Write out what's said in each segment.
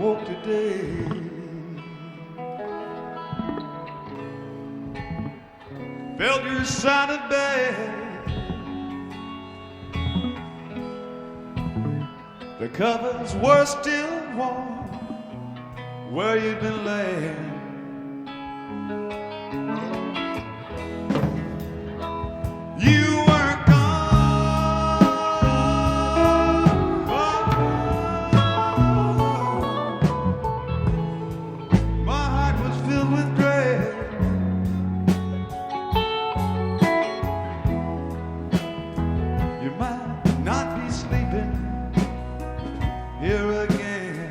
woke today. Felt you sounded bad. The covers were still warm where you'd been laying. You were gone. My heart was filled with dread. You might not be sleeping here again.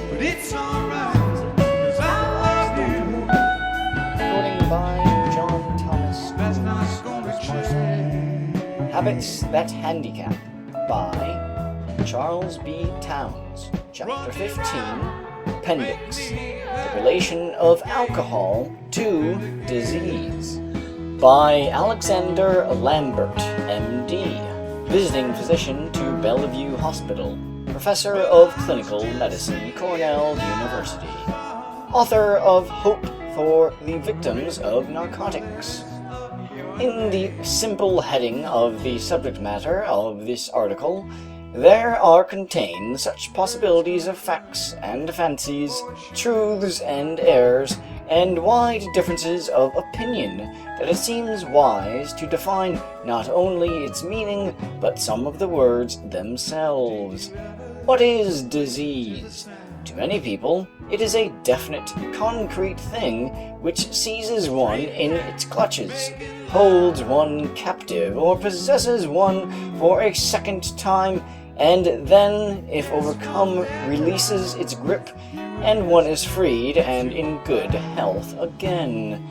But it's alright, 'cause I love you. Recording by John Thomas. That's not gonna change. Habits That Handicap by Charles B. Towns. Chapter 15, Appendix. The Relation of Alcohol to Disease. By Alexander Lambert, M.D., visiting physician to Bellevue Hospital, professor of clinical medicine, Cornell University, author of Hope for the Victims of Narcotics. In the simple heading of the subject matter of this article, there are contained such possibilities of facts and fancies, truths and errors, and wide differences of opinion that it seems wise to define not only its meaning, but some of the words themselves. What is disease? To many people, it is a definite, concrete thing which seizes one in its clutches, holds one captive, or possesses one for a second time, and then, if overcome, releases its grip, and one is freed and in good health again.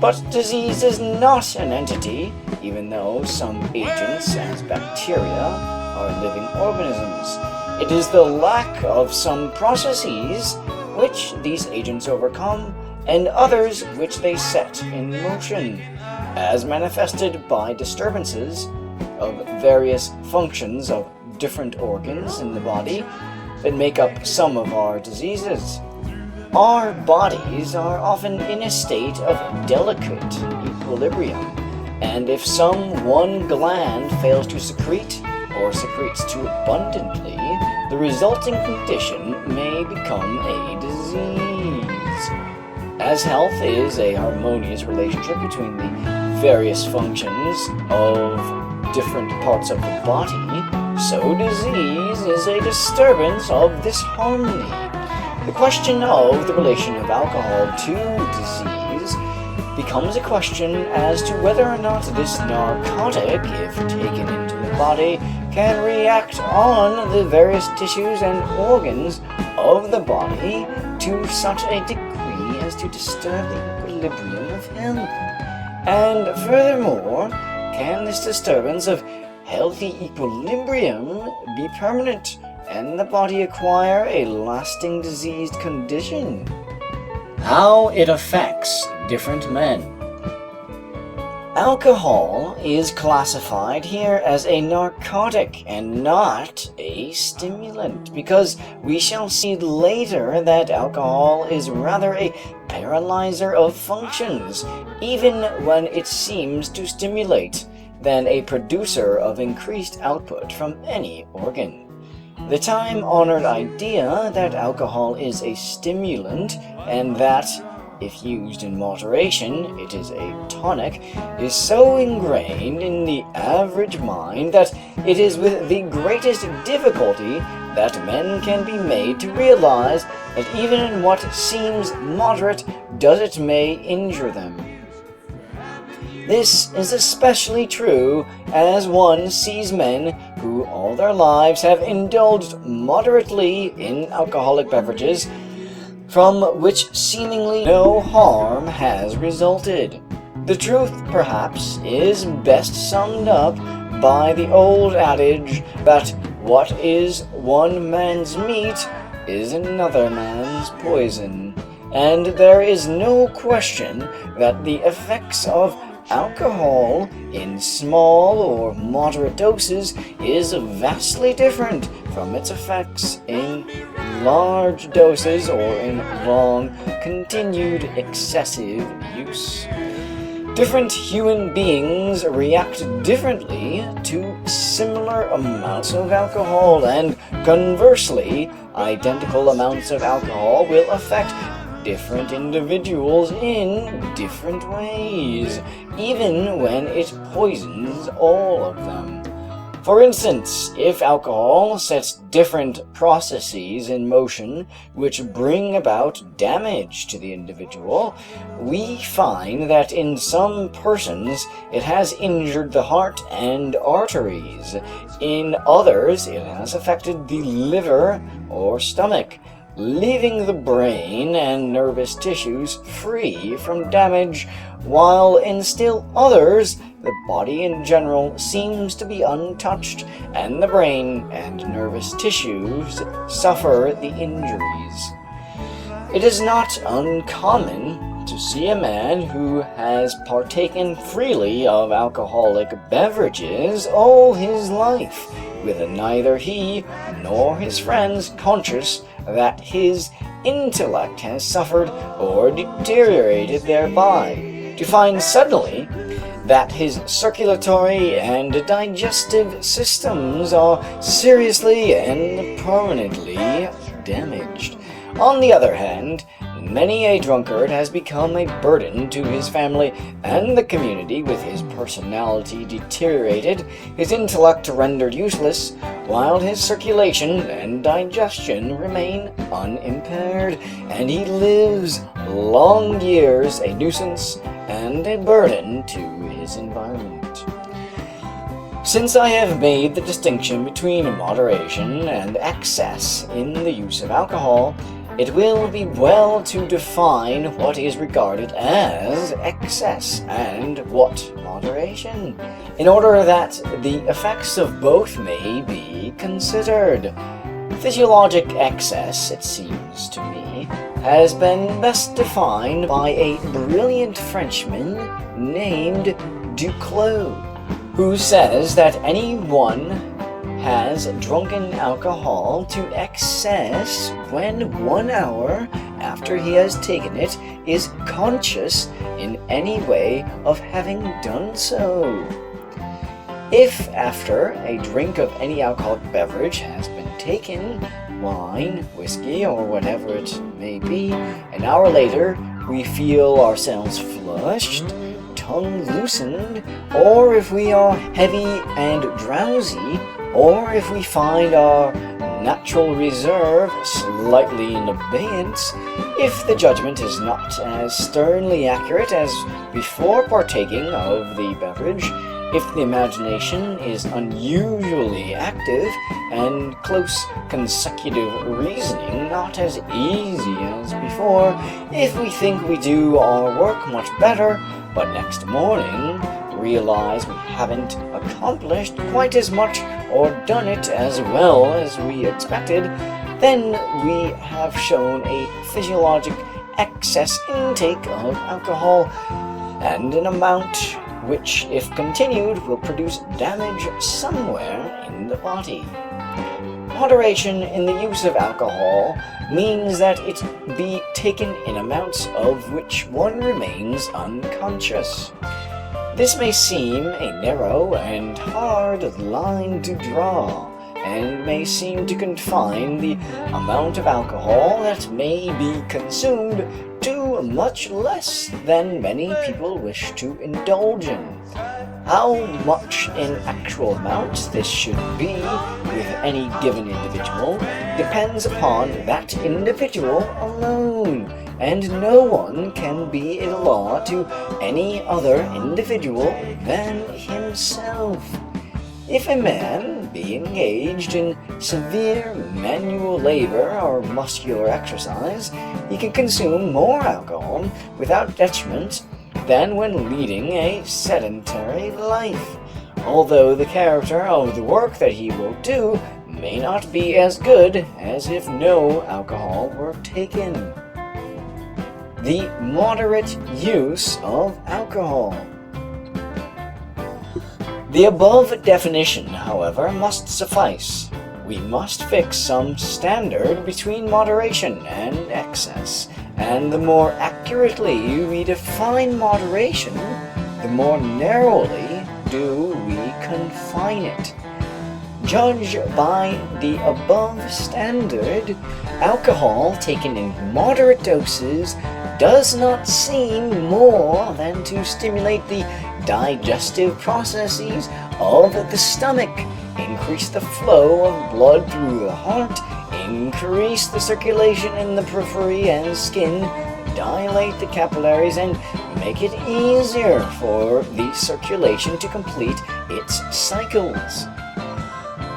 But disease is not an entity, even though some agents, as bacteria, are living organisms. It is the lack of some processes which these agents overcome, and others which they set in motion, as manifested by disturbances of various functions of different organs in the body that make up some of our diseases. Our bodies are often in a state of delicate equilibrium, and if some one gland fails to secrete or secretes too abundantly, the resulting condition may become a disease. As health is a harmonious relationship between the various functions of different parts of the body, so disease is a disturbance of this harmony. The question of the relation of alcohol to disease becomes a question as to whether or not this narcotic, if taken into the body, can react on the various tissues and organs of the body to such a degree as to disturb the equilibrium of health. And furthermore, can this disturbance of healthy equilibrium be permanent and the body acquire a lasting diseased condition? How it affects different men. Alcohol is classified here as a narcotic and not a stimulant, because we shall see later that alcohol is rather a paralyzer of functions, even when it seems to stimulate, than a producer of increased output from any organ. The time-honored idea that alcohol is a stimulant and that, if used in moderation, it is a tonic, is so ingrained in the average mind that it is with the greatest difficulty that men can be made to realize that even in what seems moderate does it may injure them. This is especially true as one sees men who all their lives have indulged moderately in alcoholic beverages, from which seemingly no harm has resulted. The truth, perhaps, is best summed up by the old adage that what is one man's meat is another man's poison, and there is no question that the effects of alcohol in small or moderate doses is vastly different from its effects in large doses or in long, continued excessive use. Different human beings react differently to similar amounts of alcohol, and conversely, identical amounts of alcohol will affect different individuals in different ways, even when it poisons all of them. For instance, if alcohol sets different processes in motion which bring about damage to the individual, we find that in some persons it has injured the heart and arteries. In others, it has affected the liver or stomach, leaving the brain and nervous tissues free from damage, while in still others, the body in general seems to be untouched, and the brain and nervous tissues suffer the injuries. It is not uncommon to see a man who has partaken freely of alcoholic beverages all his life, with neither he nor his friends conscious that his intellect has suffered or deteriorated thereby, to find suddenly that his circulatory and digestive systems are seriously and permanently damaged. On the other hand, many a drunkard has become a burden to his family and the community, with his personality deteriorated, his intellect rendered useless, while his circulation and digestion remain unimpaired, and he lives long years a nuisance and a burden to his environment. Since I have made the distinction between moderation and excess in the use of alcohol, it will be well to define what is regarded as excess and what moderation, in order that the effects of both may be considered. Physiologic excess, it seems to me, has been best defined by a brilliant Frenchman named Duclos, who says that anyone has drunken alcohol to excess when 1 hour after he has taken it is conscious in any way of having done so. If after a drink of any alcoholic beverage has been taken, wine, whiskey, or whatever it may be, an hour later we feel ourselves flushed, tongue loosened, or if we are heavy and drowsy, or if we find our natural reserve slightly in abeyance, if the judgment is not as sternly accurate as before partaking of the beverage, if the imagination is unusually active, and close consecutive reasoning not as easy as before, if we think we do our work much better, but next morning realize we haven't accomplished quite as much or done it as well as we expected, then we have shown a physiologic excess intake of alcohol, and an amount which, if continued, will produce damage somewhere in the body. Moderation in the use of alcohol means that it be taken in amounts of which one remains unconscious. This may seem a narrow and hard line to draw, and may seem to confine the amount of alcohol that may be consumed to much less than many people wish to indulge in. How much in actual amount this should be with any given individual depends upon that individual alone, and no one can be a law to any other individual than himself. If a man be engaged in severe manual labor or muscular exercise, he can consume more alcohol without detriment than when leading a sedentary life, although the character of the work that he will do may not be as good as if no alcohol were taken. The moderate use of alcohol. The above definition, however, must suffice. We must fix some standard between moderation and excess, and the more accurately we define moderation, the more narrowly do we confine it. Judged by the above standard, alcohol taken in moderate doses does not seem more than to stimulate the digestive processes of the stomach, increase the flow of blood through the heart, increase the circulation in the periphery and skin, dilate the capillaries, and make it easier for the circulation to complete its cycles.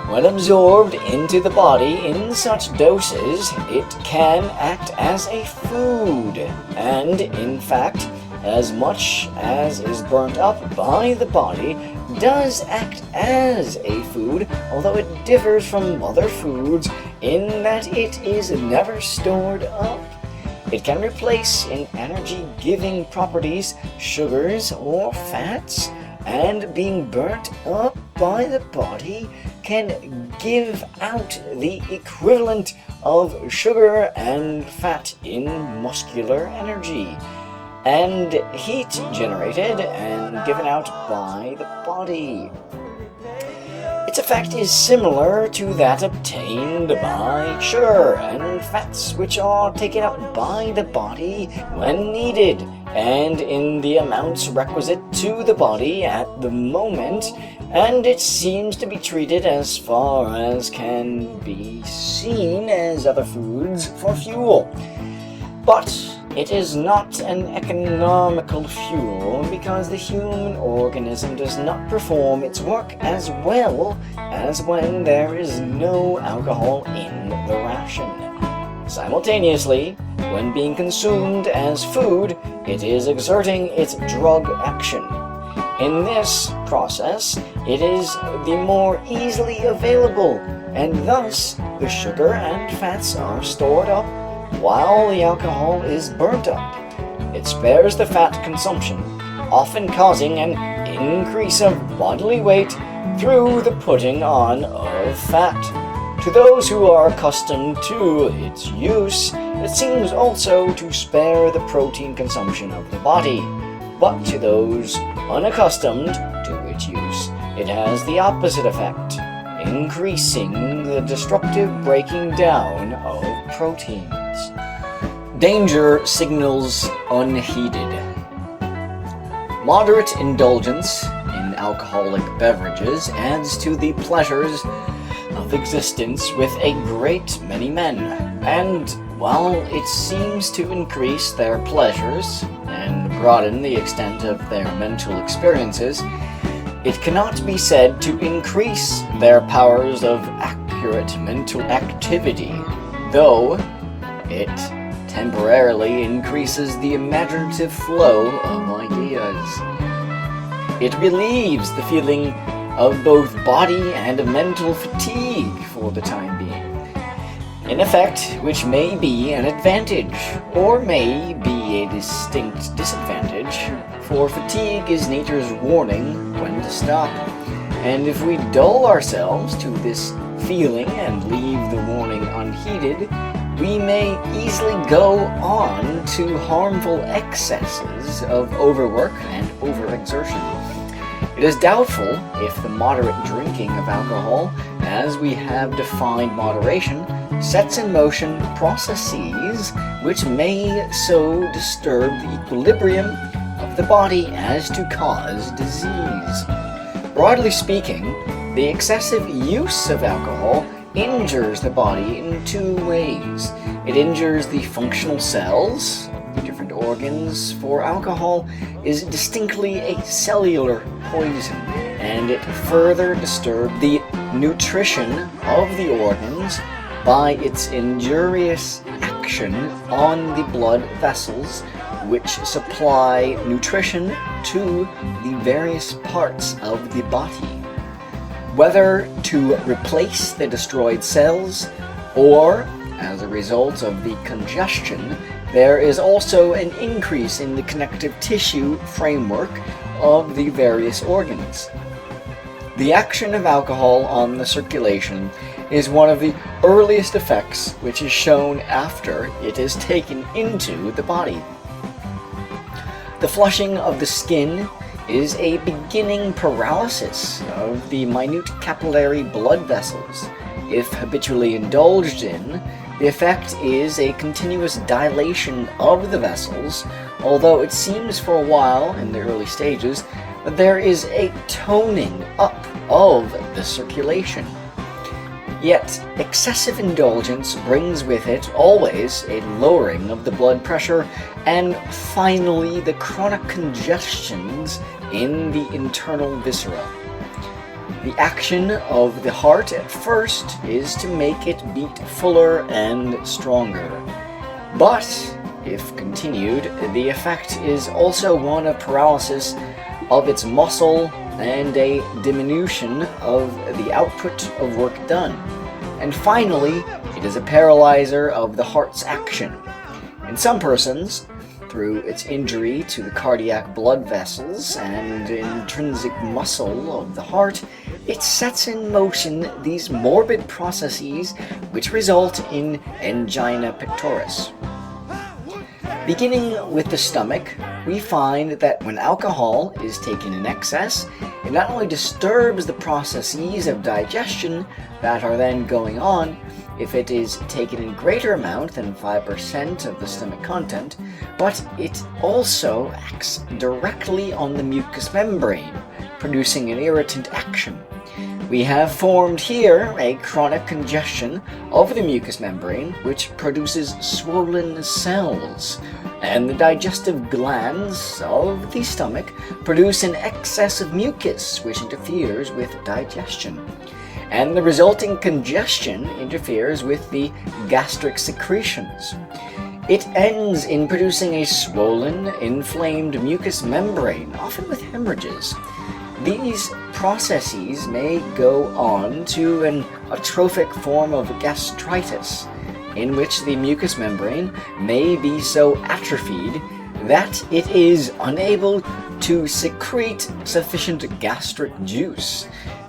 When absorbed into the body in such doses, it can act as a food, and in fact, as much as is burnt up by the body does act as a food, although it differs from other foods in that it is never stored up. It can replace in energy-giving properties sugars or fats, and being burnt up by the body can give out the equivalent of sugar and fat in muscular energy, and heat generated and given out by the body. Its effect is similar to that obtained by sugar and fats, which are taken out by the body when needed and in the amounts requisite to the body at the moment, and it seems to be treated as far as can be seen as other foods for fuel. But it is not an economical fuel because the human organism does not perform its work as well as when there is no alcohol in the ration. Simultaneously, when being consumed as food, it is exerting its drug action. In this process, it is the more easily available, and thus the sugar and fats are stored up while the alcohol is burnt up. It spares the fat consumption, often causing an increase of bodily weight through the putting on of fat. To those who are accustomed to its use, it seems also to spare the protein consumption of the body. But to those unaccustomed to its use, it has the opposite effect, increasing the destructive breaking down of proteins. Danger signals unheeded. Moderate indulgence in alcoholic beverages adds to the pleasures of existence with a great many men, and while it seems to increase their pleasures and broaden the extent of their mental experiences, it cannot be said to increase their powers of accurate mental activity, though it temporarily increases the imaginative flow of ideas. It relieves the feeling of both body and mental fatigue for the time being, an effect which may be an advantage or may be a distinct disadvantage, for fatigue is nature's warning when to stop, and if we dull ourselves to this feeling and leave the warning unheeded, we may easily go on to harmful excesses of overwork and overexertion. It is doubtful if the moderate drinking of alcohol, as we have defined moderation, sets in motion processes which may so disturb the equilibrium of the body as to cause disease. Broadly speaking, the excessive use of alcohol injures the body in two ways. It injures the functional cells of the different organs, for alcohol is distinctly a cellular poison, and it further disturbs the nutrition of the organs by its injurious action on the blood vessels which supply nutrition to the various parts of the body. Whether to replace the destroyed cells or as a result of the congestion, there is also an increase in the connective tissue framework of the various organs. The action of alcohol on the circulation is one of the earliest effects which is shown after it is taken into the body. The flushing of the skin is a beginning paralysis of the minute capillary blood vessels. If habitually indulged in, the effect is a continuous dilation of the vessels, although it seems for a while in the early stages that there is a toning up of the circulation. Yet, excessive indulgence brings with it always a lowering of the blood pressure and finally the chronic congestions in the internal viscera. The action of the heart at first is to make it beat fuller and stronger. But, if continued, the effect is also one of paralysis of its muscle and a diminution of the output of work done. And finally, it is a paralyzer of the heart's action. In some persons, through its injury to the cardiac blood vessels and intrinsic muscle of the heart, it sets in motion these morbid processes which result in angina pectoris. Beginning with the stomach, we find that when alcohol is taken in excess, it not only disturbs the processes of digestion that are then going on, if it is taken in greater amount than 5% of the stomach content, but it also acts directly on the mucous membrane, producing an irritant action. We have formed here a chronic congestion of the mucous membrane, which produces swollen cells, and the digestive glands of the stomach produce an excess of mucus, which interferes with digestion. And the resulting congestion interferes with the gastric secretions. It ends in producing a swollen, inflamed mucous membrane, often with hemorrhages. These processes may go on to an atrophic form of gastritis, in which the mucous membrane may be so atrophied that it is unable to secrete sufficient gastric juice.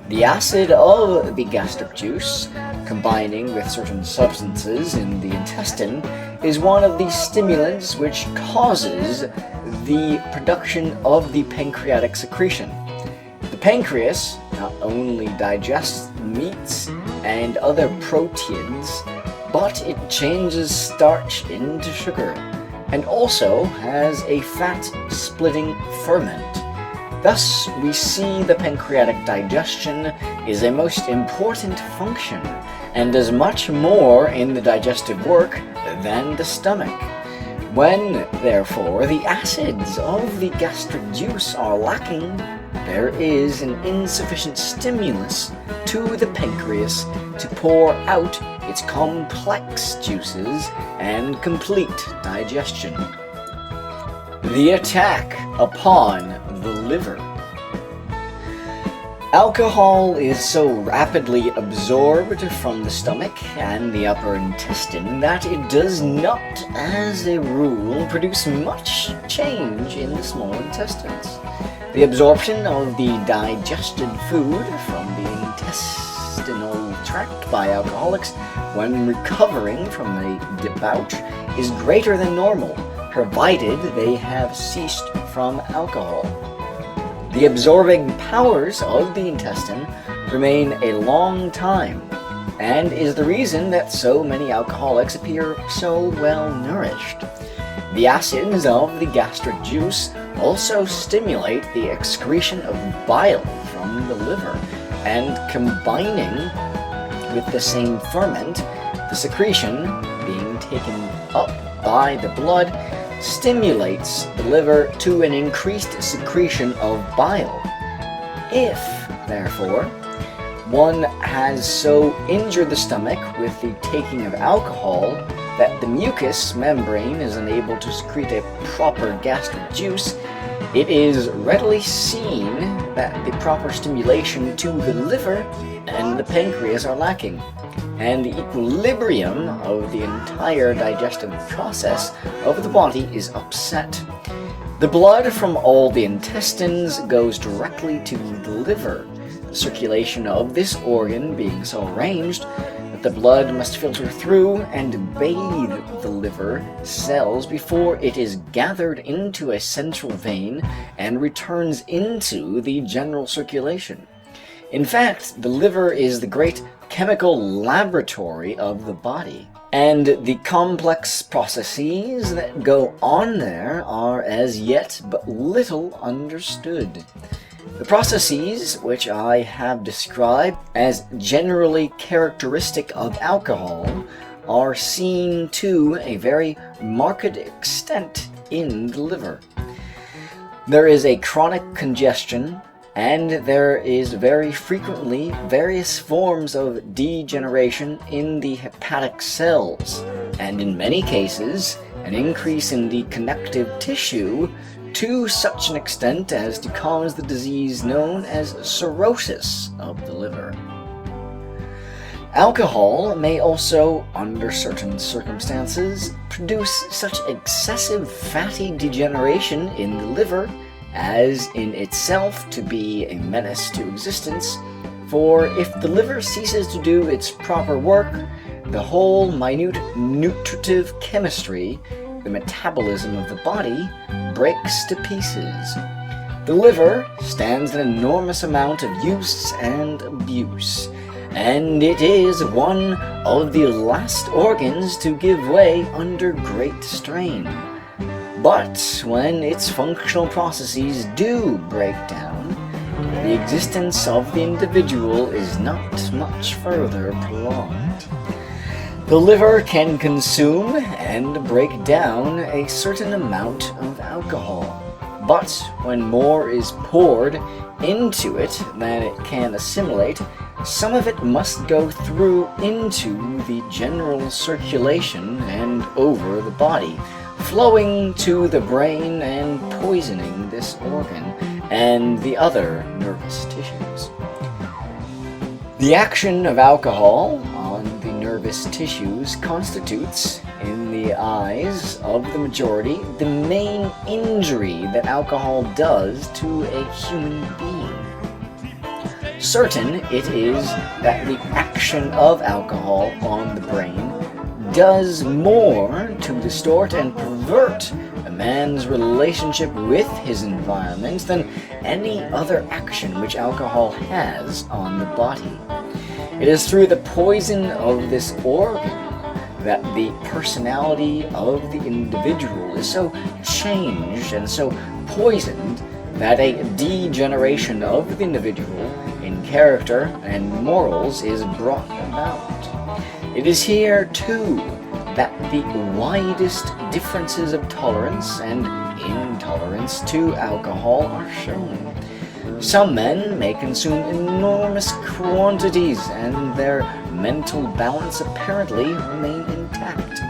The acid of the gastric juice, combining with certain substances in the intestine, is one of the stimulants which causes the production of the pancreatic secretion. The pancreas not only digests meats and other proteins, but it changes starch into sugar, and also has a fat-splitting ferment. Thus, we see the pancreatic digestion is a most important function, and does much more in the digestive work than the stomach. When, therefore, the acids of the gastric juice are lacking, there is an insufficient stimulus to the pancreas to pour out its complex juices and complete digestion. The attack upon the liver. Alcohol is so rapidly absorbed from the stomach and the upper intestine that it does not, as a rule, produce much change in the small intestines. The absorption of the digested food from the intestinal tract by alcoholics when recovering from a debauch is greater than normal, provided they have ceased from alcohol. The absorbing powers of the intestine remain a long time, and is the reason that so many alcoholics appear so well nourished. The acids of the gastric juice also stimulate the excretion of bile from the liver, and combining with the same ferment, the secretion being taken up by the blood stimulates the liver to an increased secretion of bile. If, therefore, one has so injured the stomach with the taking of alcohol that the mucous membrane is unable to secrete a proper gastric juice, it is readily seen that the proper stimulation to the liver and the pancreas are lacking, and the equilibrium of the entire digestive process of the body is upset. The blood from all the intestines goes directly to the liver. The circulation of this organ being so arranged that the blood must filter through and bathe the liver cells before it is gathered into a central vein and returns into the general circulation. In fact, the liver is the great chemical laboratory of the body, and the complex processes that go on there are as yet but little understood. The processes which I have described as generally characteristic of alcohol are seen to a very marked extent in the liver. There is a chronic congestion, and there is very frequently various forms of degeneration in the hepatic cells, and in many cases an increase in the connective tissue to such an extent as to cause the disease known as cirrhosis of the liver. Alcohol may also, under certain circumstances, produce such excessive fatty degeneration in the liver as in itself to be a menace to existence, for if the liver ceases to do its proper work, the whole minute nutritive chemistry, the metabolism of the body, breaks to pieces. The liver stands an enormous amount of use and abuse, and it is one of the last organs to give way under great strain. But when its functional processes do break down, the existence of the individual is not much further prolonged. The liver can consume and break down a certain amount of alcohol, but when more is poured into it than it can assimilate, some of it must go through into the general circulation and over the body, flowing to the brain and poisoning this organ and the other nervous tissues. The action of alcohol on the nervous tissues constitutes, in the eyes of the majority, the main injury that alcohol does to a human being. Certain it is that the action of alcohol on the brain does more to distort and pervert a man's relationship with his environment than any other action which alcohol has on the body. It is through the poison of this organ that the personality of the individual is so changed and so poisoned that a degeneration of the individual in character and morals is brought about. It is here, too, that the widest differences of tolerance and intolerance to alcohol are shown. Some men may consume enormous quantities and their mental balance apparently remain intact.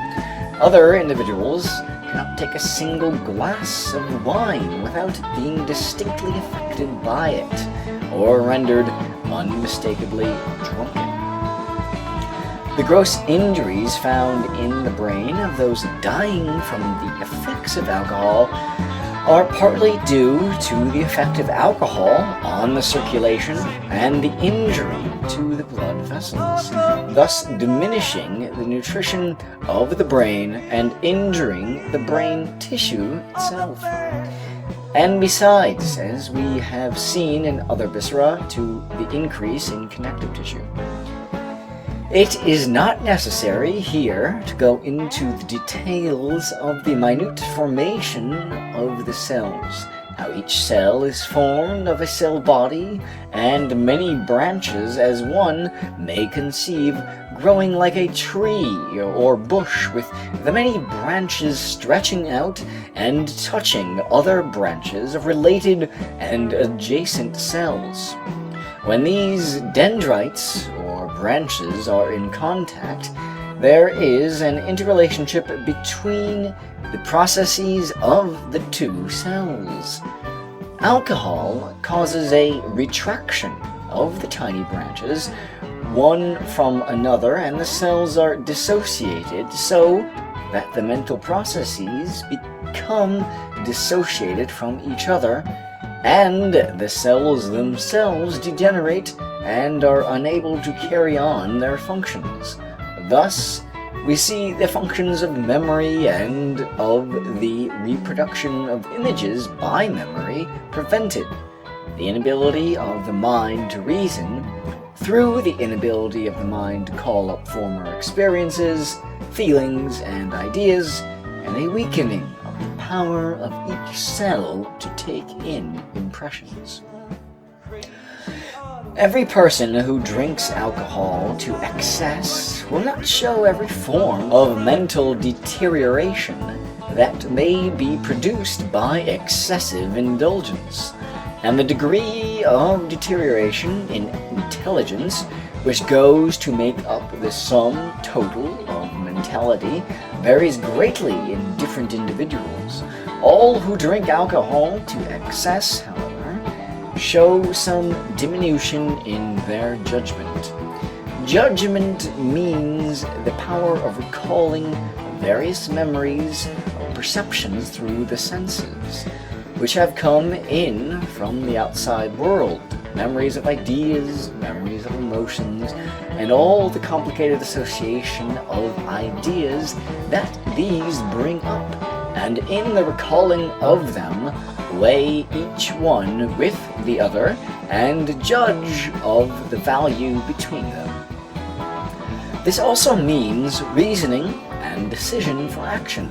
Other individuals cannot take a single glass of wine without being distinctly affected by it, or rendered unmistakably drunken. The gross injuries found in the brain of those dying from the effects of alcohol are partly due to the effect of alcohol on the circulation and the injury to the blood vessels, thus diminishing the nutrition of the brain and injuring the brain tissue itself. And besides, as we have seen in other viscera, to the increase in connective tissue. It is not necessary here to go into the details of the minute formation of the cells, how each cell is formed of a cell body and many branches as one may conceive, growing like a tree or bush with the many branches stretching out and touching other branches of related and adjacent cells. When these dendrites or branches are in contact, there is an interrelationship between the processes of the two cells. Alcohol causes a retraction of the tiny branches, one from another, and the cells are dissociated so that the mental processes become dissociated from each other, and the cells themselves degenerate and are unable to carry on their functions. Thus, we see the functions of memory and of the reproduction of images by memory prevented. The inability of the mind to reason, through the inability of the mind to call up former experiences, feelings, and ideas, and a weakening of the power of each cell to take in impressions. Every person who drinks alcohol to excess will not show every form of mental deterioration that may be produced by excessive indulgence, and the degree of deterioration in intelligence which goes to make up the sum total of mentality varies greatly in different individuals. All who drink alcohol to excess, however, show some diminution in their judgment. Judgment means the power of recalling various memories or perceptions through the senses, which have come in from the outside world, memories of ideas, memories of emotions, and all the complicated association of ideas that these bring up, and in the recalling of them, weigh each one with the other and judge of the value between them. This also means reasoning and decision for action.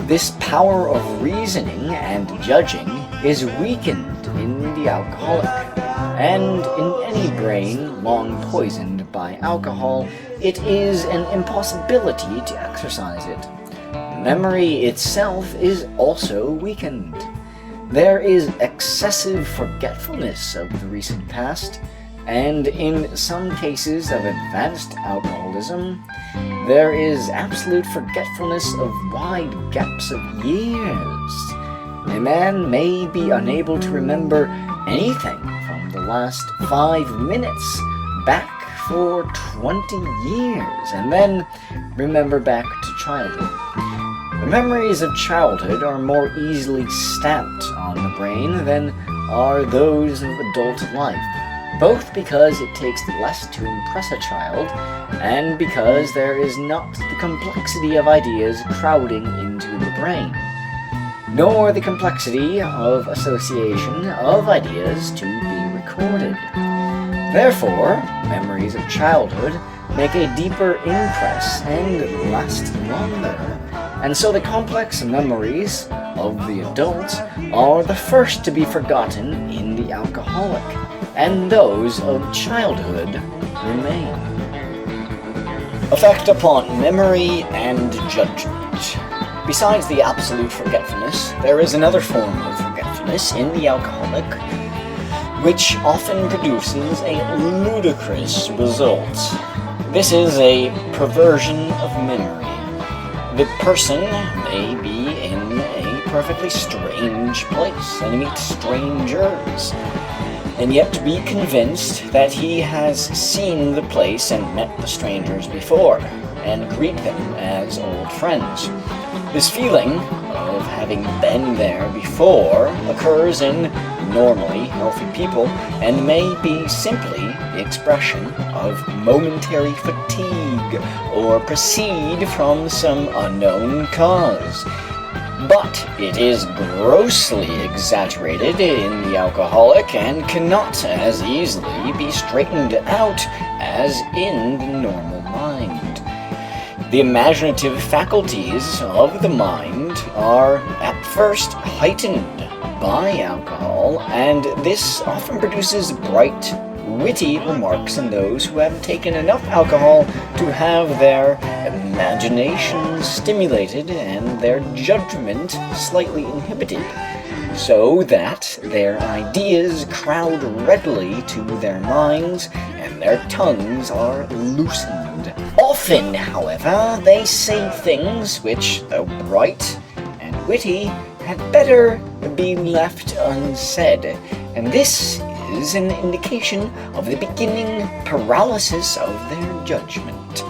This power of reasoning and judging is weakened in the alcoholic, and in any brain long poisoned by alcohol, it is an impossibility to exercise it. Memory itself is also weakened. There is excessive forgetfulness of the recent past, and in some cases of advanced alcoholism, there is absolute forgetfulness of wide gaps of years. A man may be unable to remember anything from the last 5 minutes back for 20 years, and then remember back to childhood. The memories of childhood are more easily stamped on the brain than are those of adult life, both because it takes less to impress a child and because there is not the complexity of ideas crowding into the brain, nor the complexity of association of ideas to be recorded. Therefore, memories of childhood make a deeper impress and last longer, and so the complex memories of the adult are the first to be forgotten in the alcoholic, and those of childhood remain. Effect upon memory and judgment. Besides the absolute forgetfulness, there is another form of forgetfulness in the alcoholic, which often produces a ludicrous result. This is a perversion of memory. The person may be in a perfectly strange place and meet strangers, and yet be convinced that he has seen the place and met the strangers before, and greet them as old friends. This feeling of having been there before occurs in normally healthy people and may be simply the expression of momentary fatigue or proceed from some unknown cause. But it is grossly exaggerated in the alcoholic and cannot as easily be straightened out as in the normal mind. The imaginative faculties of the mind are at first heightened by alcohol, and this often produces bright, witty remarks in those who have taken enough alcohol to have their imagination stimulated and their judgment slightly inhibited, so that their ideas crowd readily to their minds and their tongues are loosened. Often, however, they say things which, though bright and witty, had better be left unsaid, and this is an indication of the beginning paralysis of their judgment.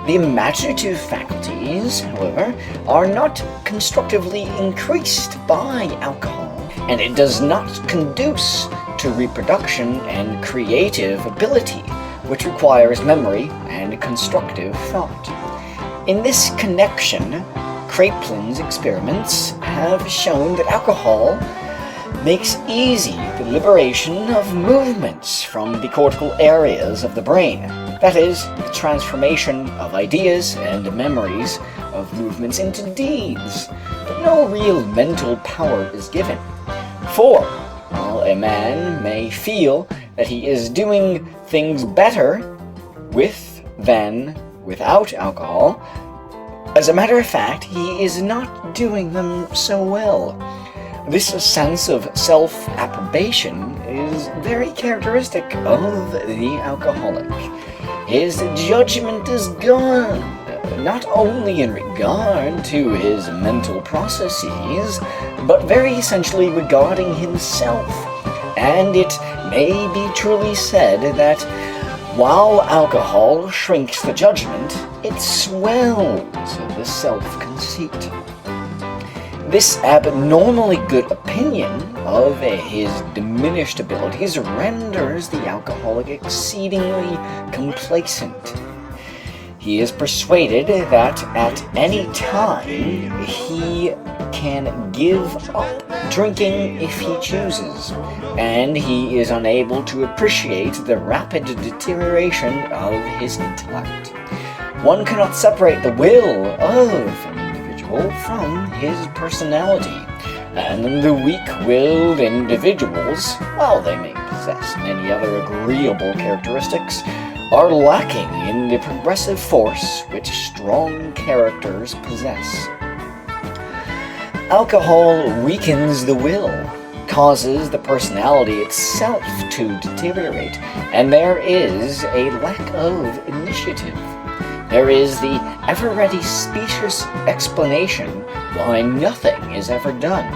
The imaginative faculties, however, are not constructively increased by alcohol. and it does not conduce to reproduction and creative ability, which requires memory and constructive thought. In this connection, Kraepelin's experiments have shown that alcohol makes easy the liberation of movements from the cortical areas of the brain. That is, the transformation of ideas and memories of movements into deeds, but no real mental power is given. For, while a man may feel that he is doing things better with than without alcohol, as a matter of fact, he is not doing them so well. This sense of self-approbation is very characteristic of the alcoholic. His judgment is gone, not only in regard to his mental processes, but very essentially regarding himself. And it may be truly said that while alcohol shrinks the judgment, it swells the self-conceit. This abnormally good opinion of his diminished abilities renders the alcoholic exceedingly complacent. He is persuaded that at any time he can give up drinking if he chooses, and he is unable to appreciate the rapid deterioration of his intellect. One cannot separate the will of an individual from his personality, and the weak-willed individuals, while they may possess many other agreeable characteristics, are lacking in the progressive force which strong characters possess. Alcohol weakens the will, causes the personality itself to deteriorate, and there is a lack of initiative. There is the ever-ready specious explanation why nothing is ever done.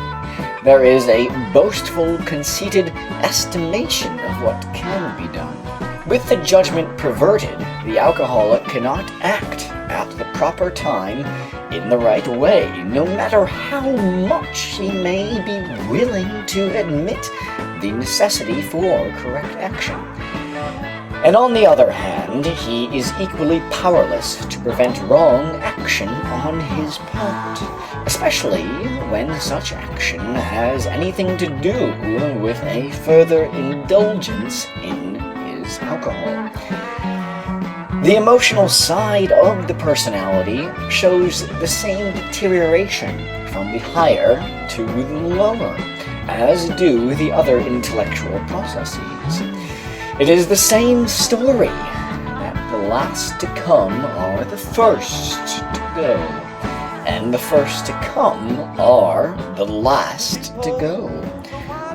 There is a boastful, conceited estimation of what can be done. With the judgment perverted, the alcoholic cannot act at the proper time in the right way, no matter how much he may be willing to admit the necessity for correct action. And on the other hand, he is equally powerless to prevent wrong action on his part, especially when such action has anything to do with a further indulgence in his alcohol. The emotional side of the personality shows the same deterioration from the higher to the lower, as do the other intellectual processes. It is the same story that the last to come are the first to go, and the first to come are the last to go.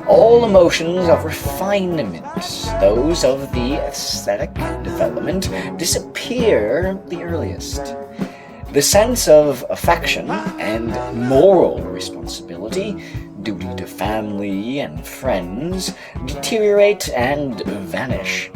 All emotions of refinement, those of the aesthetic development, disappear the earliest. The sense of affection and moral responsibility, duty to family and friends, deteriorate and vanish.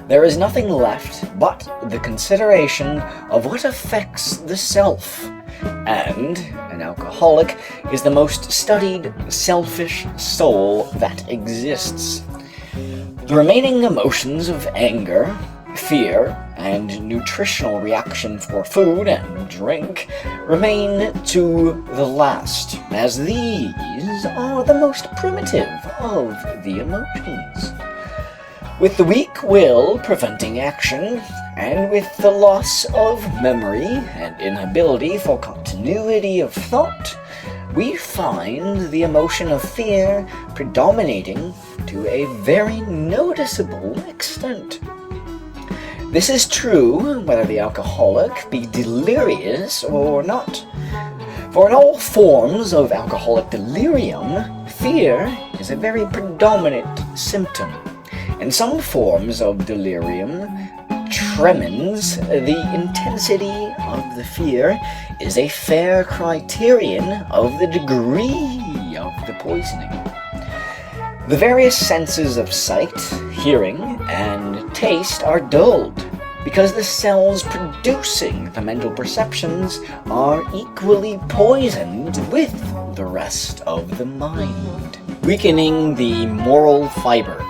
There is nothing left but the consideration of what affects the self, and an alcoholic is the most studied, selfish soul that exists. The remaining emotions of anger, fear, and nutritional reaction for food and drink remain to the last, as these are the most primitive of the emotions. With the weak will preventing action, and with the loss of memory and inability for continuity of thought, we find the emotion of fear predominating to a very noticeable extent. This is true whether the alcoholic be delirious or not. For in all forms of alcoholic delirium, fear is a very predominant symptom. In some forms of delirium tremens, the intensity of the fear is a fair criterion of the degree of the poisoning. The various senses of sight, hearing, and taste are dulled, because the cells producing the mental perceptions are equally poisoned with the rest of the mind. Weakening the moral fiber.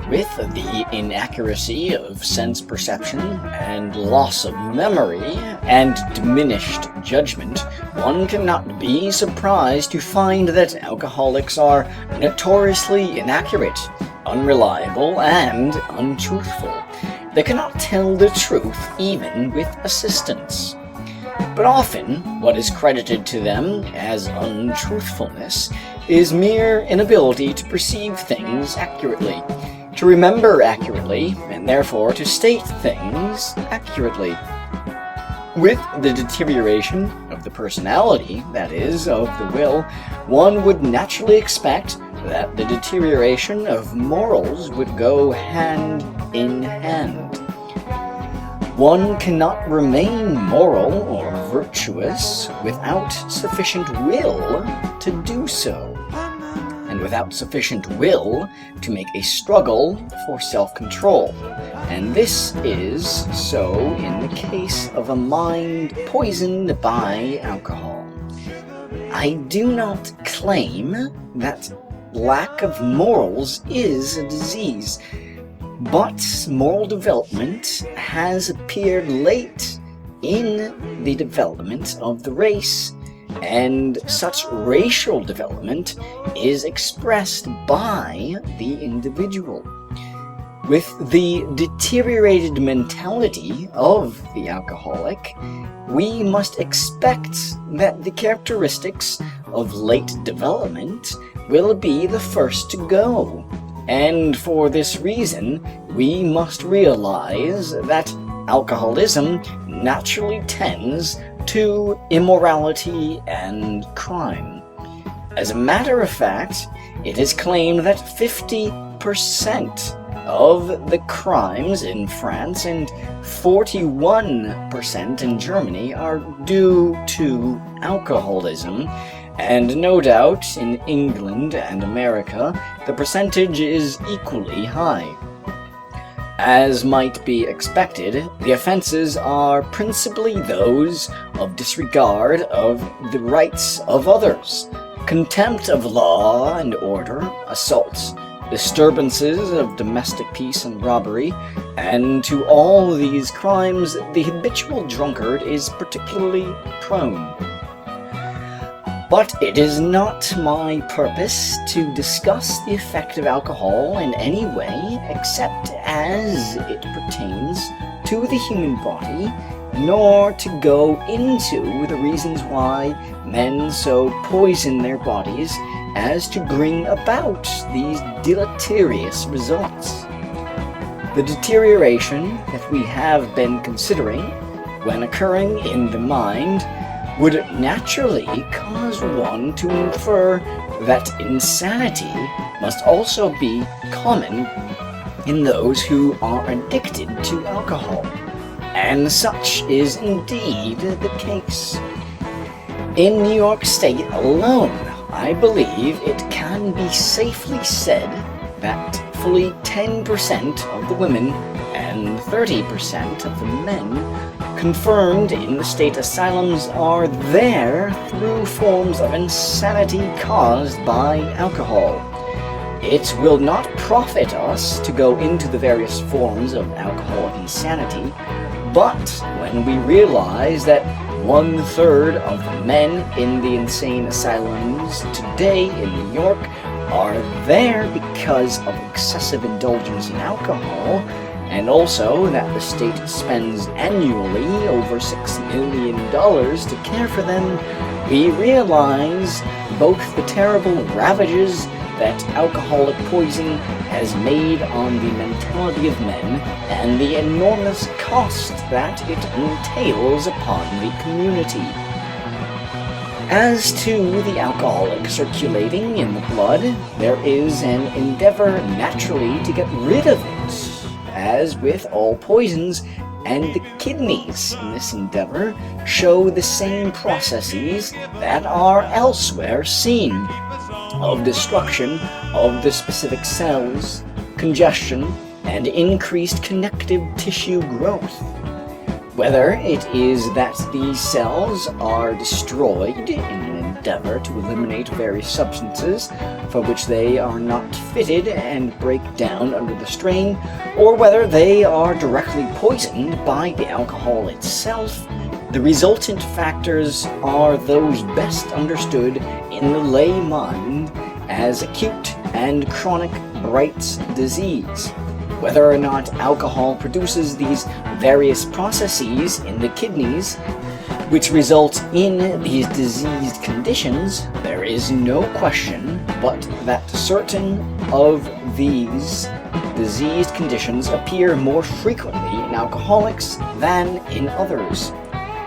With the inaccuracy of sense perception and loss of memory and diminished judgment, one cannot be surprised to find that alcoholics are notoriously inaccurate, unreliable, and untruthful. They cannot tell the truth even with assistance. But often, what is credited to them as untruthfulness is mere inability to perceive things accurately, to remember accurately, and therefore to state things accurately. With the deterioration of the personality, that is, of the will, one would naturally expect that the deterioration of morals would go hand in hand. One cannot remain moral or virtuous without sufficient will to do so, and without sufficient will to make a struggle for self-control. And this is so in the case of a mind poisoned by alcohol. I do not claim that lack of morals is a disease, but moral development has appeared late in the development of the race, and such racial development is expressed by the individual. With the deteriorated mentality of the alcoholic, we must expect that the characteristics of late development will be the first to go. And for this reason, we must realize that alcoholism naturally tends to immorality and crime. As a matter of fact, it is claimed that 50% of the crimes in France and 41% in Germany are due to alcoholism, and no doubt in England and America the percentage is equally high. As might be expected, the offenses are principally those of disregard of the rights of others, contempt of law and order, assaults, disturbances of domestic peace and robbery, and to all these crimes the habitual drunkard is particularly prone. But it is not my purpose to discuss the effect of alcohol in any way except as it pertains to the human body, nor to go into the reasons why men so poison their bodies as to bring about these deleterious results. The deterioration that we have been considering, when occurring in the mind, would naturally cause one to infer that insanity must also be common in those who are addicted to alcohol, and such is indeed the case. In New York State alone, I believe it can be safely said that fully 10% of the women and 30% of the men confirmed in the state asylums are there through forms of insanity caused by alcohol. It will not profit us to go into the various forms of alcoholic insanity, but when we realize that 1/3 of the men in the insane asylums today in New York are there because of excessive indulgence in alcohol, and also that the state spends annually over $6 million to care for them, we realize both the terrible ravages that alcoholic poison has made on the mentality of men and the enormous cost that it entails upon the community. As to the alcoholic circulating in the blood, there is an endeavor naturally to get rid of it, as with all poisons, and the kidneys in this endeavor show the same processes that are elsewhere seen, of destruction of the specific cells, congestion, and increased connective tissue growth. Whether it is that these cells are destroyed in an endeavor to eliminate various substances for which they are not fitted and break down under the strain, or whether they are directly poisoned by the alcohol itself, the resultant factors are those best understood in the lay mind as acute and chronic Bright's disease. Whether or not alcohol produces these various processes in the kidneys which result in these diseased conditions, there is no question but that certain of these diseased conditions appear more frequently in alcoholics than in others.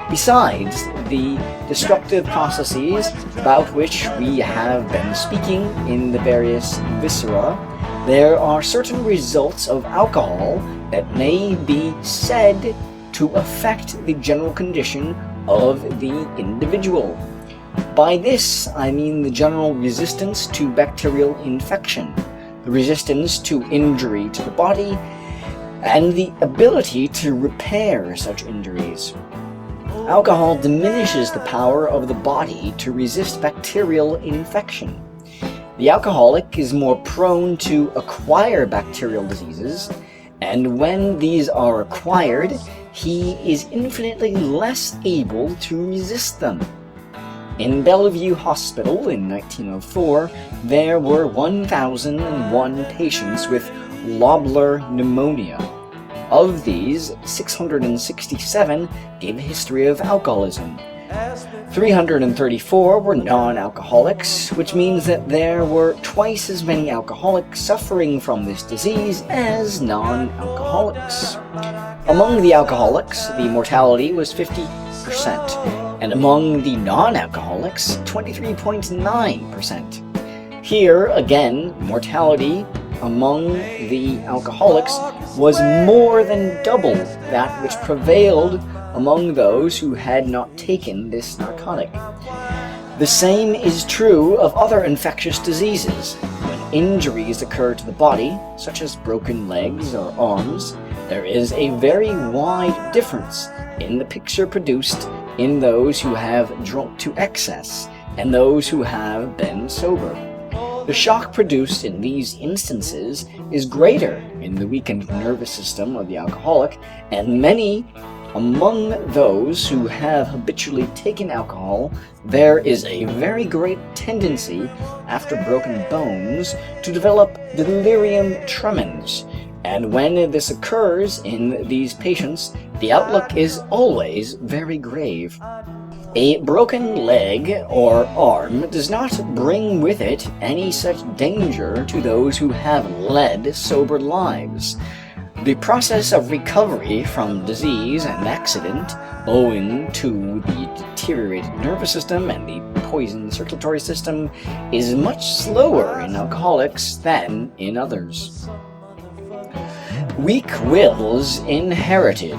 Besides the destructive processes about which we have been speaking in the various viscera, there are certain results of alcohol that may be said to affect the general condition of the individual. By this, I mean the general resistance to bacterial infection, the resistance to injury to the body, and the ability to repair such injuries. Alcohol diminishes the power of the body to resist bacterial infection. The alcoholic is more prone to acquire bacterial diseases, and when these are acquired, he is infinitely less able to resist them. In Bellevue Hospital in 1904, there were 1,001 patients with lobular pneumonia. Of these, 667 gave a history of alcoholism. 334 were non-alcoholics, which means that there were twice as many alcoholics suffering from this disease as non-alcoholics. Among the alcoholics, the mortality was 50%, and among the non-alcoholics, 23.9%. Here, again, mortality among the alcoholics was more than double that which prevailed among those who had not taken this narcotic. The same is true of other infectious diseases. When injuries occur to the body, such as broken legs or arms, there is a very wide difference in the picture produced in those who have drunk to excess and those who have been sober. The shock produced in these instances is greater in the weakened nervous system of the alcoholic, and many among those who have habitually taken alcohol, there is a very great tendency, after broken bones, to develop delirium tremens, and when this occurs in these patients, the outlook is always very grave. A broken leg or arm does not bring with it any such danger to those who have led sober lives. The process of recovery from disease and accident, owing to the deteriorated nervous system and the poisoned circulatory system, is much slower in alcoholics than in others. Weak wills inherited.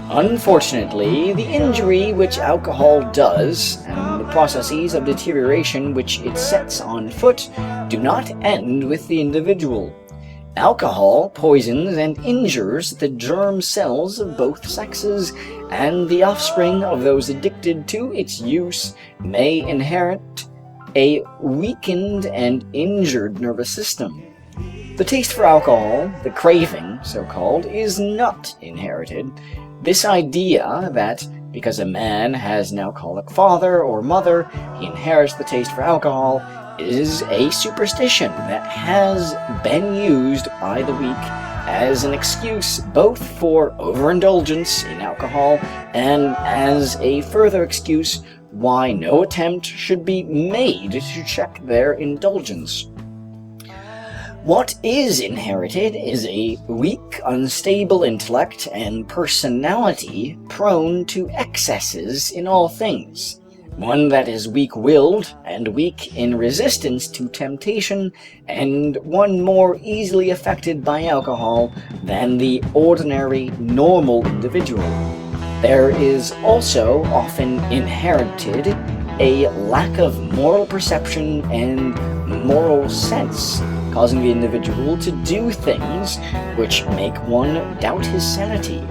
Unfortunately, the injury which alcohol does and the processes of deterioration which it sets on foot do not end with the individual. Alcohol poisons and injures the germ cells of both sexes, and the offspring of those addicted to its use may inherit a weakened and injured nervous system. The taste for alcohol, the craving, so-called, is not inherited. This idea that because a man has an alcoholic father or mother, he inherits the taste for alcohol is a superstition that has been used by the weak as an excuse both for overindulgence in alcohol and as a further excuse why no attempt should be made to check their indulgence. What is inherited is a weak, unstable intellect and personality prone to excesses in all things. One that is weak-willed and weak in resistance to temptation, and one more easily affected by alcohol than the ordinary, normal individual. There is also often inherited a lack of moral perception and moral sense, causing the individual to do things which make one doubt his sanity.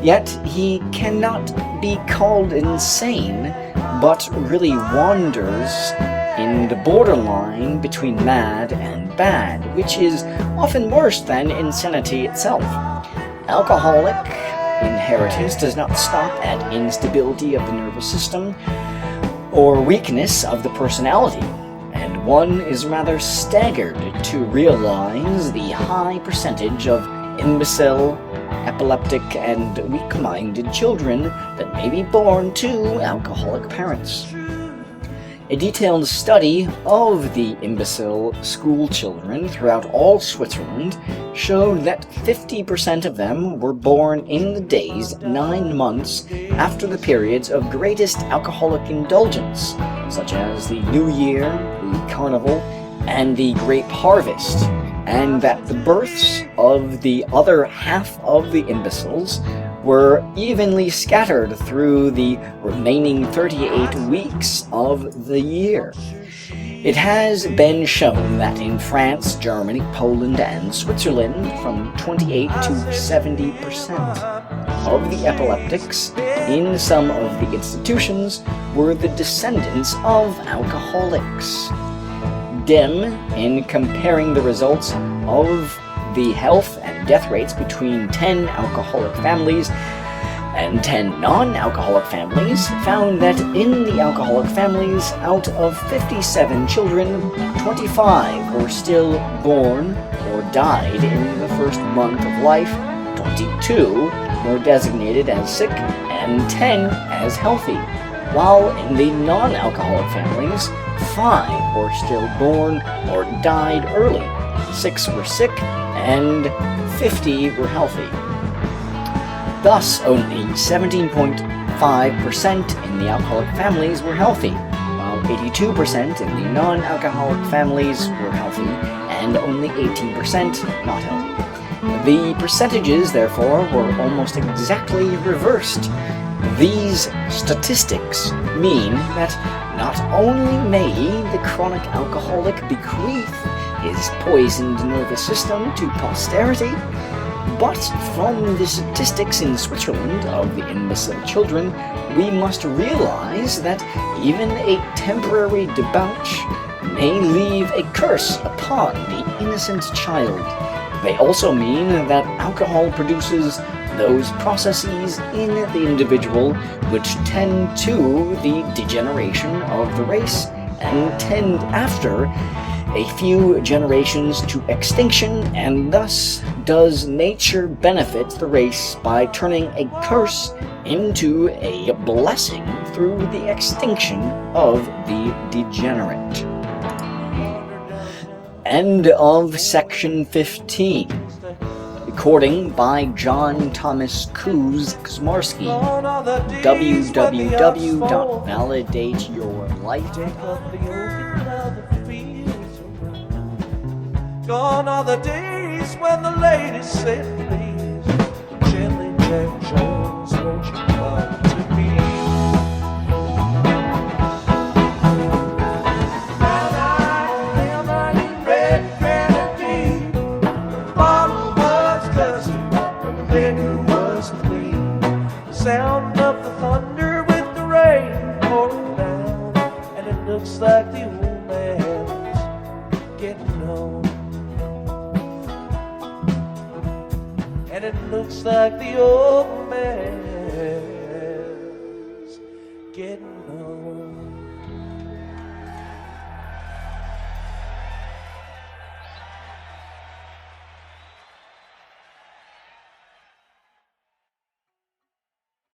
Yet he cannot be called insane but really wanders in the borderline between mad and bad, which is often worse than insanity itself. Alcoholic inheritance does not stop at instability of the nervous system or weakness of the personality, and one is rather staggered to realize the high percentage of imbecile, epileptic, and weak-minded children that may be born to alcoholic parents. A detailed study of the imbecile school children throughout all Switzerland showed that 50% of them were born in the days 9 months after the periods of greatest alcoholic indulgence, such as the New Year, the Carnival, and the Grape Harvest, and that the births of the other half of the imbeciles were evenly scattered through the remaining 38 weeks of the year. It has been shown that in France, Germany, Poland, and Switzerland, from 28 to 70% of the epileptics in some of the institutions were the descendants of alcoholics. Dim, in comparing the results of the health and death rates between 10 alcoholic families and 10 non-alcoholic families, found that in the alcoholic families, out of 57 children, 25 were still born or died in the first month of life, 22 were designated as sick, and 10 as healthy, while in the non-alcoholic families, 5 were still born or died early, 6 were sick, and 50 were healthy. Thus, only 17.5% in the alcoholic families were healthy, while 82% in the non-alcoholic families were healthy, and only 18% not healthy. The percentages, therefore, were almost exactly reversed. These statistics mean that not only may the chronic alcoholic bequeath his poisoned nervous system to posterity, but from the statistics in Switzerland of the imbecile children, we must realize that even a temporary debauch may leave a curse upon the innocent child. They also mean that alcohol produces those processes in the individual which tend to the degeneration of the race and tend after a few generations to extinction, and thus does nature benefit the race by turning a curse into a blessing through the extinction of the degenerate. End of section 15. Recording by John Thomas Kuzmarski. www.validateyourlife.com. Gone are the days when the ladies said please. Gently Jack Jones, won't you come to me? And I am in red grenadine. The bottle was dusty, the liquor was clean. The sound of the thunder with the rain pouring down, and it looks like the old man's getting home. And it looks like the old man